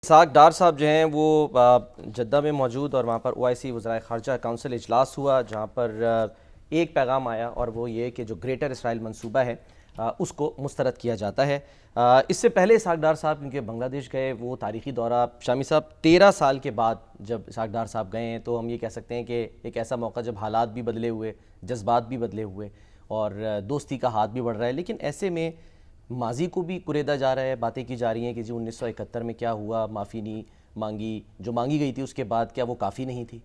اسحاق ڈار صاحب جو ہیں وہ جدہ میں موجود اور وہاں پر OIC وزرائے خارجہ کونسل اجلاس ہوا جہاں پر ایک پیغام آیا اور وہ یہ کہ جو گریٹر اسرائیل منصوبہ ہے اس کو مسترد کیا جاتا ہے۔ اس سے پہلے اسحاق ڈار صاحب کیونکہ بنگلہ دیش گئے، وہ تاریخی دورہ شامی صاحب 13 سال کے بعد جب اسحاق ڈار صاحب گئے ہیں تو ہم یہ کہہ سکتے ہیں کہ ایک ایسا موقع جب حالات بھی بدلے ہوئے، جذبات بھی بدلے ہوئے اور دوستی کا ہاتھ بھی بڑھ رہا ہے، لیکن ایسے میں ماضی کو بھی کریدا جا رہا ہے، باتیں کی جا رہی ہیں کہ جی 1971 میں کیا ہوا، معافی نہیں مانگی، جو مانگی گئی تھی اس کے بعد کیا وہ کافی نہیں تھی؟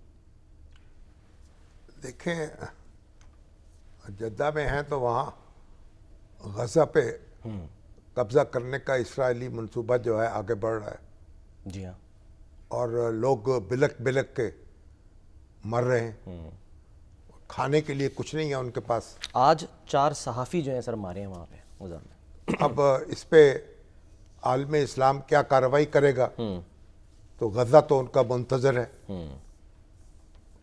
دیکھیں جدہ میں ہیں تو وہاں غزہ پہ قبضہ کرنے کا اسرائیلی منصوبہ جو ہے آگے بڑھ رہا ہے، جی ہاں، اور لوگ بلک بلک کے مر رہے ہیں، کھانے کے لیے کچھ نہیں ہے ان کے پاس۔ آج 4 صحافی جو ہیں سر مارے ہیں وہاں پہ غزہ میں۔ اب اس پہ عالم اسلام کیا کارروائی کرے گا؟ تو غزہ تو ان کا منتظر ہے،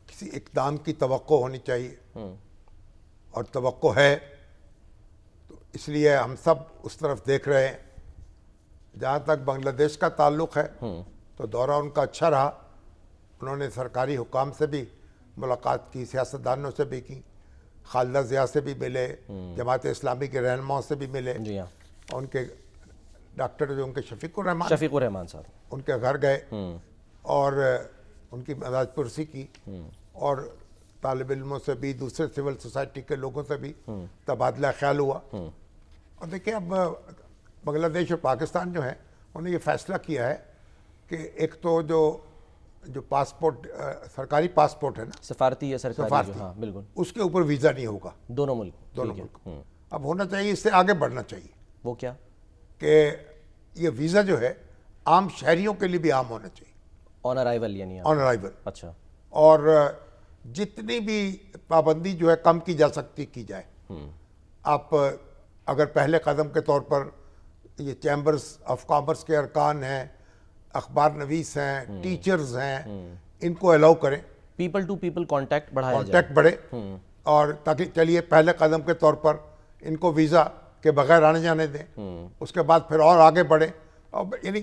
کسی اقدام کی توقع ہونی چاہیے اور توقع ہے، تو اس لیے ہم سب اس طرف دیکھ رہے ہیں۔ جہاں تک بنگلہ دیش کا تعلق ہے تو دورہ ان کا اچھا رہا، انہوں نے سرکاری حکام سے بھی ملاقات کی، سیاستدانوں سے بھی کی، خالدہ ضیاء سے بھی ملے، جماعت اسلامی کے رہنماؤں سے بھی ملے، جی ہاں، ان کے ڈاکٹر جو ان کے شفیق الرحمان صاحب ان کے گھر گئے اور ان کی مزاج پرسی کی، اور طالب علموں سے بھی، دوسرے سول سوسائٹی کے لوگوں سے بھی تبادلہ خیال ہوا۔ اور دیکھیں اب بنگلہ دیش اور پاکستان جو ہیں انہوں نے یہ فیصلہ کیا ہے کہ ایک تو جو پاسپورٹ سرکاری پاسپورٹ ہے نا، سفارتی یا سرکاری سفارتی، جو، ہاں بالکل، اس کے اوپر ویزا نہیں ہوگا دونوں ملک، دونوں ملک۔ اب ہونا چاہیے، اس سے آگے بڑھنا چاہیے وہ کیا؟ کہ یہ ویزا جو ہے عام شہریوں کے لیے بھی عام ہونا چاہیے، آن ارائیول یعنی آن ارائیول، اچھا، اور جتنی بھی پابندی جو ہے کم کی جا سکتی کی جائے۔ آپ اگر پہلے قدم کے طور پر یہ چیمبرز آف کامرس کے ارکان ہیں، اخبار نویس ہیں، ٹیچرز ہیں، ان کو الاؤ کریں، پیپل ٹو پیپل کانٹیکٹ بڑھایا جائے، کانٹیکٹ بڑھے، اور تاکہ چلیے پہلے قدم کے طور پر ان کو ویزا کے بغیر آنے جانے دیں، اس کے بعد پھر اور آگے بڑھیں۔ اور یعنی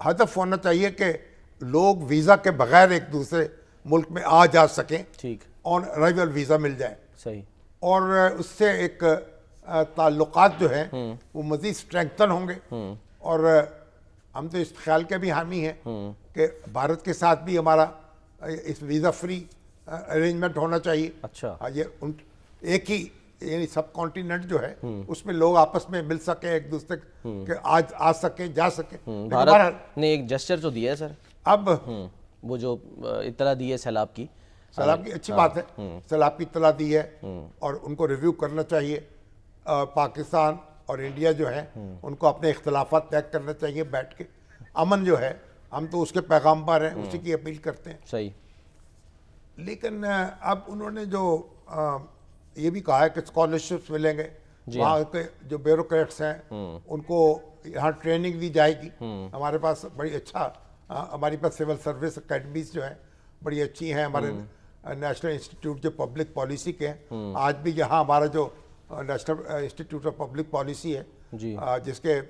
ہدف ہونا چاہیے کہ لوگ ویزا کے بغیر ایک دوسرے ملک میں آ جا سکیں، ٹھیک، آن ارائیول ویزا مل جائے، صحیح، اور اس سے ایک تعلقات جو ہیں وہ مزید اسٹرینگتھن ہوں گے۔ اور ہم تو اس خیال کے بھی حامی ہیں کہ بھارت کے ساتھ بھی ہمارا اس ویزا فری ارینجمنٹ ہونا چاہیے۔ اچھا، یہ ایک ہی یعنی سب کانٹیننٹ جو ہے اس میں لوگ آپس میں مل سکیں، ایک دوسرے کے آج آ سکیں، جا سکیں۔ بھارت نے ایک جسچر تو دیا ہے سر، اب وہ جو اطلاع دی ہے سیلاب کی، سیلاب کی اچھی بات ہے، سیلاب کی اطلاع دی ہے اور ان کو ریویو کرنا چاہیے۔ پاکستان اور انڈیا جو ہے ان کو اپنے اختلافات طے کرنا چاہیے بیٹھ کے، امن جو ہے ہم تو اس کے پیغام پر ہیں، اسی کی اپیل کرتے ہیں۔ صحیح، لیکن اب انہوں نے جو یہ بھی کہا ہے کہ اسکالرشپس ملیں گے، وہاں کے جو بیوروکریٹس ہیں ان کو یہاں ٹریننگ دی جائے گی۔ ہمارے پاس بڑی اچھا، ہماری پاس سول سروس اکیڈمیز جو ہیں بڑی اچھی ہیں، ہمارے نیشنل انسٹیٹیوٹ جو پبلک پالیسی کے ہیں، آج بھی یہاں ہمارا جو national institute of public policy ہے جس کے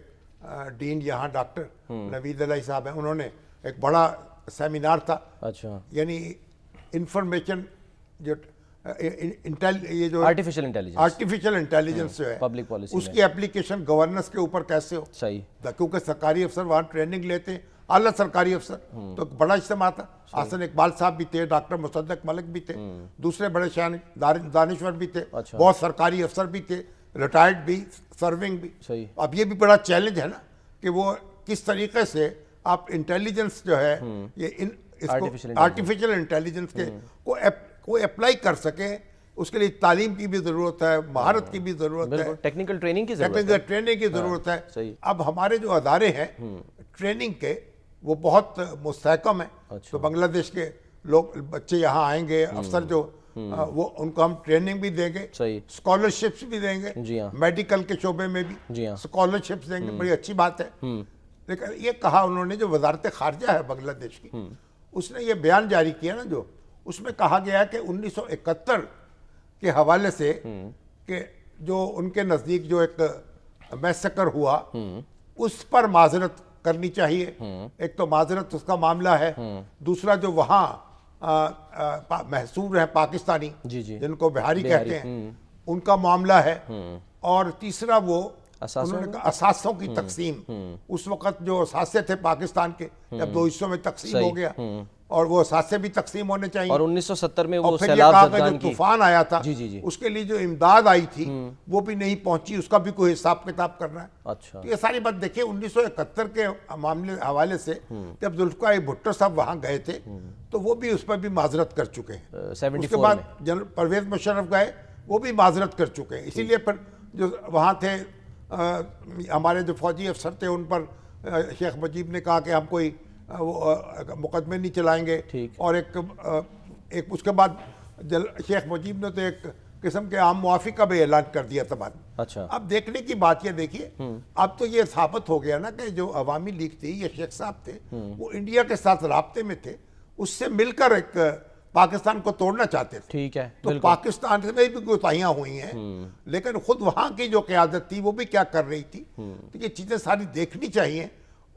ڈین یہاں ڈاکٹر نوید علیہ صاحب ہیں، انہوں نے ایک بڑا سیمینار تھا، اچھا، یعنی انفارمیشن جو یہ جو آرٹیفیشل انٹیلیجنس جو ہے پبلک پالیسی اس کی اپلیکیشن گورننس کے اوپر کیسے ہو، صحیح، کیونکہ سرکاری افسر وہاں ٹریننگ لیتے ہیں، اعلیٰ سرکاری افسر، تو ایک بڑا اجتماع تھا، حسن اقبال صاحب بھی تھے، ڈاکٹر مصدق ملک بھی تھے، دوسرے بڑے دانشور بھی تھے، بہت سرکاری افسر بھی تھے، ریٹائرڈ بھی، سرونگ بھی۔ صحیح، اب یہ بھی بڑا چیلنج ہے نا کہ وہ کس طریقے سے آپ انٹیلیجنس جو ہے یہ آرٹیفیشل انٹیلیجنس کے کو اپلائی کر سکیں، اس کے لیے تعلیم کی بھی ضرورت ہے، مہارت کی بھی ضرورت ہے، ٹیکنیکل ٹریننگ کی ضرورت ہے۔ اب ہمارے جو ادارے ہیں ٹریننگ کے وہ بہت مستحکم ہیں، تو بنگلہ دیش کے لوگ بچے یہاں آئیں گے، افسر جو وہ ان کو ہم ٹریننگ بھی دیں گے، اسکالرشپس بھی دیں گے، میڈیکل کے شعبے میں بھی اسکالرشپس دیں گے، بڑی اچھی بات ہے۔ لیکن یہ کہا انہوں نے جو وزارت خارجہ ہے بنگلہ دیش کی، اس نے یہ بیان جاری کیا نا، جو اس میں کہا گیا ہے کہ 1971 کے حوالے سے کہ جو ان کے نزدیک جو ایک میسکر ہوا اس پر معذرت کرنی چاہیے. ایک تو معذرت اس کا معاملہ ہے, دوسرا جو وہاں محصور ہیں پاکستانی جی جی جن کو بہاری کہتے ہیں ان کا معاملہ ہے, اور تیسرا وہ انہوں نے کہا اثاثوں کی تقسیم. اس وقت جو اثاثے تھے پاکستان کے جب 2 حصوں میں تقسیم ہو گیا, اور وہ اثاثے بھی تقسیم ہونے چاہیے. اور 1970 میں وہ اور پھر یہ سیلاب کہا کہ زدگان جو کی طوفان آیا تھا جی جی جی اس کے لیے جو امداد آئی تھی وہ بھی نہیں پہنچی, اس کا بھی کوئی حساب کتاب کرنا ہے. اچھا یہ ساری بات دیکھیے 1971 کے معاملے حوالے سے جب ذوالفقار بھٹو صاحب وہاں گئے تھے تو وہ بھی اس پر بھی معذرت کر چکے ہیں. اس کے 74 بعد میں جنرل پرویز مشرف گئے, وہ بھی معذرت کر چکے ہیں. اسی لیے پھر جو وہاں تھے ہمارے جو فوجی افسر تھے ان پر شیخ مجیب نے کہا کہ ہم کوئی مقدمے نہیں چلائیں گے, اور ایک اس کے بعد شیخ مجیب نے تو ایک قسم کے عام معافی کا بھی اعلان کر دیا تھا بعد میں. اچھا اب دیکھنے کی بات یہ دیکھیے, اب تو یہ ثابت ہو گیا نا کہ جو عوامی لیگ تھی, یہ شیخ صاحب تھے, وہ انڈیا کے ساتھ رابطے میں تھے, اس سے مل کر ایک پاکستان کو توڑنا چاہتے تھے. ٹھیک ہے, تو پاکستان میں بھی کوتاہیاں ہوئی ہیں, لیکن خود وہاں کی جو قیادت تھی وہ بھی کیا کر رہی تھی. تو یہ چیزیں ساری دیکھنی چاہیے,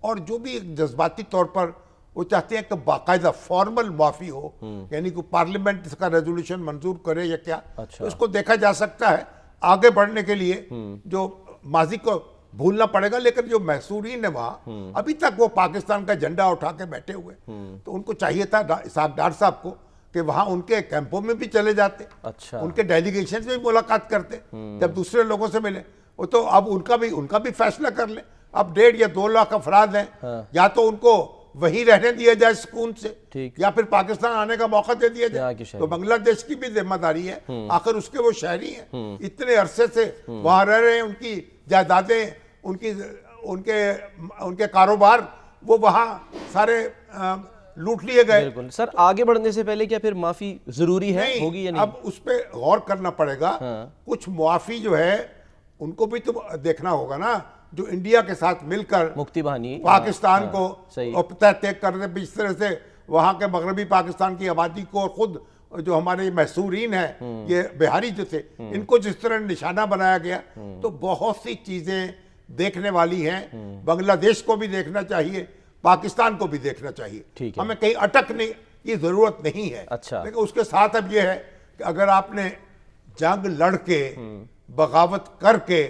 اور جو بھی جذباتی طور پر وہ چاہتے ہیں کہ باقاعدہ فارمل معافی ہو, یعنی کہ پارلیمنٹ اس کا ریزولوشن منظور کرے یا کیا, تو اس کو دیکھا جا سکتا ہے. آگے بڑھنے کے لیے جو ماضی کو بھولنا پڑے گا, لیکن جو محصورین ہیں وہاں ابھی تک وہ پاکستان کا جھنڈا اٹھا کے بیٹھے ہوئے, تو ان کو چاہیے تھا اسحاق ڈار صاحب کو کہ وہاں ان کے کیمپوں میں بھی چلے جاتے, اچھا ان کے ڈیلیگیشن میں بھی ملاقات کرتے جب دوسرے لوگوں سے ملے. وہ تو اب ان کا بھی فیصلہ کر لیں. اب 1.5 یا 2 لاکھ افراد ہیں, یا تو ان کو وہیں رہنے دیا جائے سکون سے, یا پھر پاکستان آنے کا موقع دے دیا جائے. تو بنگلہ دیش کی بھی ذمہ داری ہے, آخر اس کے وہ شہری ہیں, اتنے عرصے سے وہاں رہ رہے ہیں, ان کی جائیدادیں, ان کے کاروبار وہ وہاں سارے لوٹ لیے گئے. بالکل سر, آگے بڑھنے سے پہلے کیا پھر معافی ضروری ہے, ہوگی یا نہیں؟ اب اس پہ غور کرنا پڑے گا. کچھ معافی جو ہے ان کو بھی تو دیکھنا ہوگا نا, جو انڈیا کے ساتھ مل کر مکتی بہانی پاکستان کو تحقیق کرنے پہ, اس طرح سے وہاں کے مغربی پاکستان کی آبادی کو, اور خود جو ہمارے محصورین ہیں یہ بہاری جو تھے, ان کو جس طرح نشانہ بنایا گیا, تو بہت سی چیزیں دیکھنے والی ہیں. بنگلہ دیش کو بھی دیکھنا چاہیے, پاکستان کو بھی دیکھنا چاہیے. ہمیں کہیں اٹکنے کی ضرورت نہیں ہے. لیکن اس کے ساتھ اب یہ ہے کہ اگر آپ نے جنگ لڑ کے بغاوت کر کے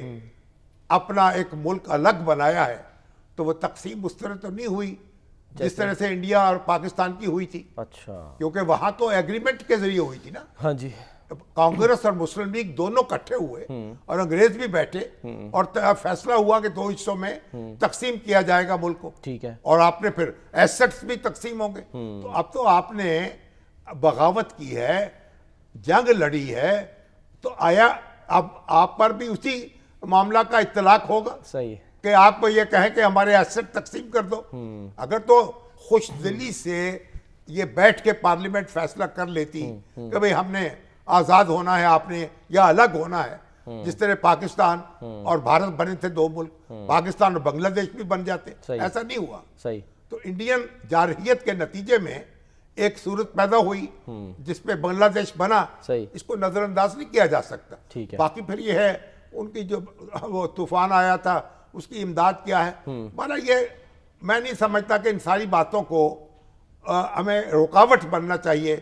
اپنا ایک ملک الگ بنایا ہے, تو وہ تقسیم اس طرح تو نہیں ہوئی جس طرح سے انڈیا اور پاکستان کی ہوئی تھی. اچھا, کیونکہ وہاں تو ایگریمنٹ کے ذریعے ہوئی تھی نا. ہاں جی, کانگریس اور مسلم لیگ دونوں اکٹھے ہوئے, اور انگریز بھی بیٹھے, اور فیصلہ ہوا کہ 2 حصوں میں تقسیم کیا جائے گا ملک کو. ٹھیک ہے, اور آپ نے پھر ایسٹس بھی تقسیم ہوں گے. تو اب تو آپ نے بغاوت کی ہے, جنگ لڑی ہے, تو آیا اب آپ پر بھی اسی معاملہ کا اطلاق ہوگا صحیح کہ آپ کو یہ کہیں کہ ہمارے ایسٹ تقسیم کر دو. اگر تو خوش دلی سے یہ بیٹھ کے پارلیمنٹ فیصلہ کر لیتی کہ بھئی ہم نے آزاد ہونا ہے, آپ نے یا الگ ہونا ہے, جس طرح پاکستان اور بھارت بنے تھے 2 ملک, پاکستان اور بنگلہ دیش بھی بن جاتے. ایسا نہیں ہوا. صحیح. تو انڈین جارحیت کے نتیجے میں ایک صورت پیدا ہوئی جس پہ بنگلہ دیش بنا. اس کو نظر انداز نہیں کیا جا سکتا. باقی پھر یہ ہے ان کی جو وہ طوفان آیا تھا اس کی امداد کیا ہے. مانا یہ میں نہیں سمجھتا کہ ان ساری باتوں کو ہمیں رکاوٹ بننا چاہیے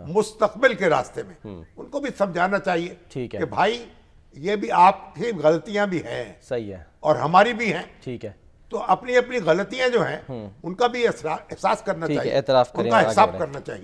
مستقبل کے راستے میں. ان کو بھی سمجھانا چاہیے کہ بھائی یہ بھی آپ کی غلطیاں بھی ہیں, صحیح ہے, اور ہماری بھی ہیں. ٹھیک ہے, تو اپنی اپنی غلطیاں جو ہیں ان کا بھی احساس کرنا چاہیے, اعتراف کریں, ان کا حساب کرنا چاہیے.